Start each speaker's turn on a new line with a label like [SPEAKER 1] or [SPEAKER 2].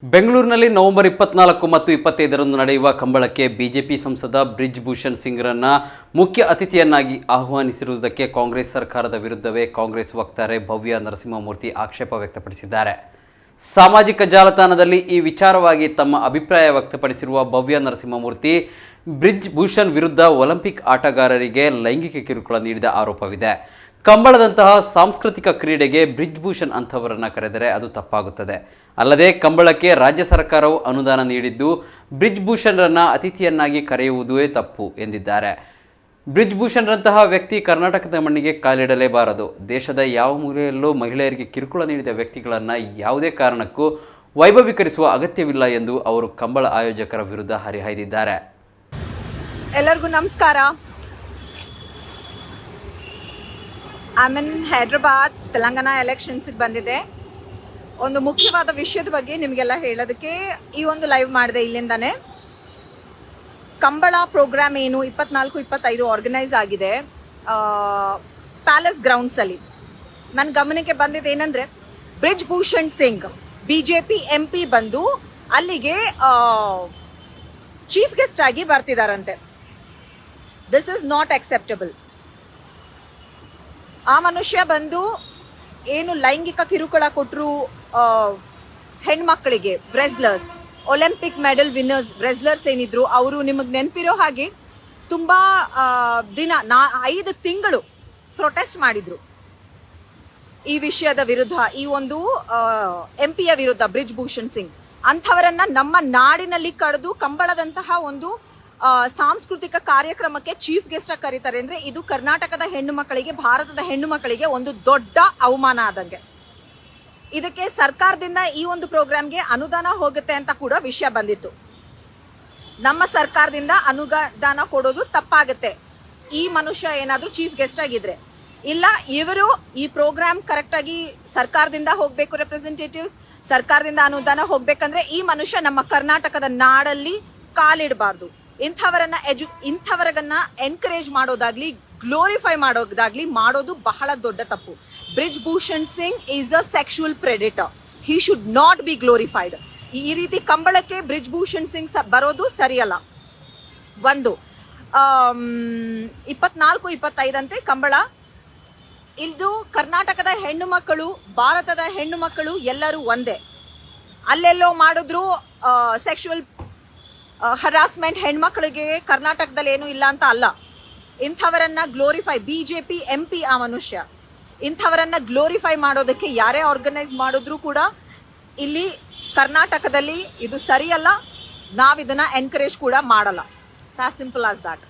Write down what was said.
[SPEAKER 1] ಬೆಂಗಳೂರಿನಲ್ಲಿ ನವೆಂಬರ್ 24 ಮತ್ತು 25ರಂದು ನಡೆಯುವ ಕಂಬಳಕ್ಕೆ ಬಿಜೆಪಿ ಸಂಸದ ಬ್ರಿಜ್ ಭೂಷಣ್ ಸಿಂಗ್ರನ್ನ ಮುಖ್ಯ ಅತಿಥಿಯನ್ನಾಗಿ ಆಹ್ವಾನಿಸಿರುವುದಕ್ಕೆ ಕಾಂಗ್ರೆಸ್ ಸರ್ಕಾರದ ವಿರುದ್ಧವೇ ಕಾಂಗ್ರೆಸ್ ವಕ್ತಾರೆ ಭವ್ಯ ನರಸಿಂಹಮೂರ್ತಿ ಆಕ್ಷೇಪ ವ್ಯಕ್ತಪಡಿಸಿದ್ದಾರೆ. ಸಾಮಾಜಿಕ ಜಾಲತಾಣದಲ್ಲಿ ಈ ವಿಚಾರವಾಗಿ ತಮ್ಮ ಅಭಿಪ್ರಾಯ ವ್ಯಕ್ತಪಡಿಸಿರುವ ಭವ್ಯ ನರಸಿಂಹಮೂರ್ತಿ, ಬ್ರಿಜ್ ಭೂಷಣ್ ವಿರುದ್ಧ ಒಲಿಂಪಿಕ್ ಆಟಗಾರರಿಗೆ ಲೈಂಗಿಕ ಕಿರುಕುಳ ನೀಡಿದ ಆರೋಪವಿದೆ. ಕಂಬಳದಂತಹ ಸಾಂಸ್ಕೃತಿಕ ಕ್ರೀಡೆಗೆ ಬ್ರಿಜ್ ಭೂಷಣ್ ಅಂಥವರನ್ನು ಕರೆದರೆ ಅದು ತಪ್ಪಾಗುತ್ತದೆ. ಅಲ್ಲದೆ ಕಂಬಳಕ್ಕೆ ರಾಜ್ಯ ಸರ್ಕಾರವು ಅನುದಾನ ನೀಡಿದ್ದು ಬ್ರಿಜ್ ಭೂಷಣ್ರನ್ನು ಅತಿಥಿಯನ್ನಾಗಿ ಕರೆಯುವುದೇ ತಪ್ಪು ಎಂದಿದ್ದಾರೆ. ಬ್ರಿಜ್ ಭೂಷಣ್ರಂತಹ ವ್ಯಕ್ತಿ ಕರ್ನಾಟಕದ ಮಣ್ಣಿಗೆ ಕಾಲಿಡಲೇಬಾರದು. ದೇಶದ ಯಾವ ಮೂಲೆಯಲ್ಲೂ ಮಹಿಳೆಯರಿಗೆ ಕಿರುಕುಳ ನೀಡಿದ ವ್ಯಕ್ತಿಗಳನ್ನು ಯಾವುದೇ ಕಾರಣಕ್ಕೂ ವೈಭವೀಕರಿಸುವ ಅಗತ್ಯವಿಲ್ಲ ಎಂದು ಅವರು ಕಂಬಳ ಆಯೋಜಕರ ವಿರುದ್ಧ ಹರಿಹಾಯ್ದಿದ್ದಾರೆ.
[SPEAKER 2] ಎಲ್ಲರಿಗೂ ನಮಸ್ಕಾರ. ಹೈದರಾಬಾದ್ ತೆಲಂಗಾಣ ಎಲೆಕ್ಷನ್ಸ್ಗೆ ಬಂದಿದೆ. ಒಂದು ಮುಖ್ಯವಾದ ವಿಷಯದ ಬಗ್ಗೆ ನಿಮಗೆಲ್ಲ ಹೇಳೋದಕ್ಕೆ ಈ ಒಂದು ಲೈವ್ ಮಾಡಿದೆ. ಇಲ್ಲಿಂದಾನೆ ಕಂಬಳ ಪ್ರೋಗ್ರಾಮ್ ಏನು 24-25 ಆರ್ಗನೈಸ್ ಆಗಿದೆ ಪ್ಯಾಲೇಸ್ ಗ್ರೌಂಡ್ಸಲ್ಲಿ. ನನ್ನ ಗಮನಕ್ಕೆ ಬಂದಿದೆ ಏನಂದ್ರೆ, ಬ್ರಿಜ್ ಭೂಷಣ್ ಸಿಂಗ್ ಬಿಜೆಪಿ MP ಬಂದು ಅಲ್ಲಿಗೆ ಚೀಫ್ ಗೆಸ್ಟ್ ಆಗಿ ಬರ್ತಿದಾರಂತೆ. This is not acceptable. ಆ ಮನುಷ್ಯ ಬಂದು ಏನು ಲೈಂಗಿಕ ಕಿರುಕುಳ ಕೊಟ್ಟರು ಹೆಣ್ಮಕ್ಳಿಗೆ, wrestlers, Olympic medal winners wrestlers ಏನಿದ್ರು ಅವರು, ನಿಮಗೆ ನೆನಪಿರೋ ಹಾಗೆ ತುಂಬಾ ದಿನ 5 ತಿಂಗಳು ಪ್ರೊಟೆಸ್ಟ್ ಮಾಡಿದ್ರು ಈ ವಿಷಯದ ವಿರುದ್ಧ, ಈ ಒಂದು MP ವಿರುದ್ಧ, ಬ್ರಿಜ್ ಭೂಷಣ್ ಸಿಂಗ್ ಅಂಥವರನ್ನ ನಮ್ಮ ನಾಡಿನಲ್ಲಿ ಕರೆದು ಕಂಬಳದಂತಹ ಒಂದು ಸಾಂಸ್ಕೃತಿಕ ಕಾರ್ಯಕ್ರಮಕ್ಕೆ ಚೀಫ್ ಗೆಸ್ಟ್ ಆಗಿ ಕರೀತಾರೆ ಅಂದ್ರೆ ಇದು ಕರ್ನಾಟಕದ ಹೆಣ್ಣು ಮಕ್ಕಳಿಗೆ, ಭಾರತದ ಹೆಣ್ಣು ಮಕ್ಕಳಿಗೆ ಒಂದು ದೊಡ್ಡ ಅವಮಾನ ಆದಂಗೆ. ಇದಕ್ಕೆ ಸರ್ಕಾರದಿಂದ ಈ ಒಂದು ಪ್ರೋಗ್ರಾಮ್ಗೆ ಅನುದಾನ ಹೋಗುತ್ತೆ ಅಂತ ಕೂಡ ವಿಷಯ ಬಂದಿತ್ತು. ನಮ್ಮ ಸರ್ಕಾರದಿಂದ ಅನುದಾನ ಕೊಡೋದು ತಪ್ಪಾಗುತ್ತೆ ಈ ಮನುಷ್ಯ ಏನಾದ್ರೂ ಚೀಫ್ ಗೆಸ್ಟ್ ಆಗಿದ್ರೆ. ಇಲ್ಲ, ಇವರು ಈ ಪ್ರೋಗ್ರಾಮ್ ಕರೆಕ್ಟ್ ಆಗಿ ಸರ್ಕಾರದಿಂದ ಹೋಗ್ಬೇಕು, ರೆಪ್ರೆಸೆಂಟೇಟಿವ್ಸ್ ಸರ್ಕಾರದಿಂದ ಅನುದಾನ ಹೋಗ್ಬೇಕಂದ್ರೆ ಈ ಮನುಷ್ಯ ನಮ್ಮ ಕರ್ನಾಟಕದ ನಾಡಲ್ಲಿ ಕಾಲಿಡಬಾರ್ದು. ಇಂಥವರನ್ನ ಎನ್ಕರೇಜ್ ಮಾಡೋದಾಗ್ಲಿ, ಗ್ಲೋರಿಫೈ ಮಾಡೋದಾಗ್ಲಿ ಮಾಡೋದು ಬಹಳ ದೊಡ್ಡ ತಪ್ಪು. Bridge Bhushan Singh is a sexual predator. He should not be glorified. ಈ ರೀತಿ ಕಂಬಳಕ್ಕೆ ಬ್ರಿಜ್ ಭೂಷಣ್ ಸಿಂಗ್ ಬರೋದು ಸರಿಯಲ್ಲ. ಒಂದು 24-25 ಅಂತೆ ಕಂಬಳ. ಇದು ಕರ್ನಾಟಕದ ಹೆಣ್ಣು ಮಕ್ಕಳು, ಭಾರತದ ಹೆಣ್ಣು ಮಕ್ಕಳು ಎಲ್ಲರೂ ಒಂದೇ. ಅಲ್ಲೆಲ್ಲೋ ಮಾಡಿದ್ರು ಸೆಕ್ಷುವಲ್ ಹರಾಸ್ಮೆಂಟ್ ಹೆಣ್ಮಕ್ಳಿಗೆ ಕರ್ನಾಟಕದಲ್ಲಿ ಏನು ಇಲ್ಲ ಅಂತ ಅಲ್ಲ. ಇಂಥವರನ್ನ ಗ್ಲೋರಿಫೈ, ಬಿಜೆಪಿ MP ಆ ಮನುಷ್ಯ, ಇಂಥವರನ್ನ ಗ್ಲೋರಿಫೈ ಮಾಡೋದಕ್ಕೆ ಯಾರೇ ಆರ್ಗನೈಸ್ ಮಾಡಿದ್ರು ಕೂಡ ಇಲ್ಲಿ ಕರ್ನಾಟಕದಲ್ಲಿ ಇದು ಸರಿಯಲ್ಲ. ನಾವಿದನ್ನ ಎನ್ಕರೇಜ್ ಕೂಡ ಮಾಡಲ್ಲ. ಆಸ್ ಸಿಂಪಲ್ ಆಸ್ ದಾಟ್.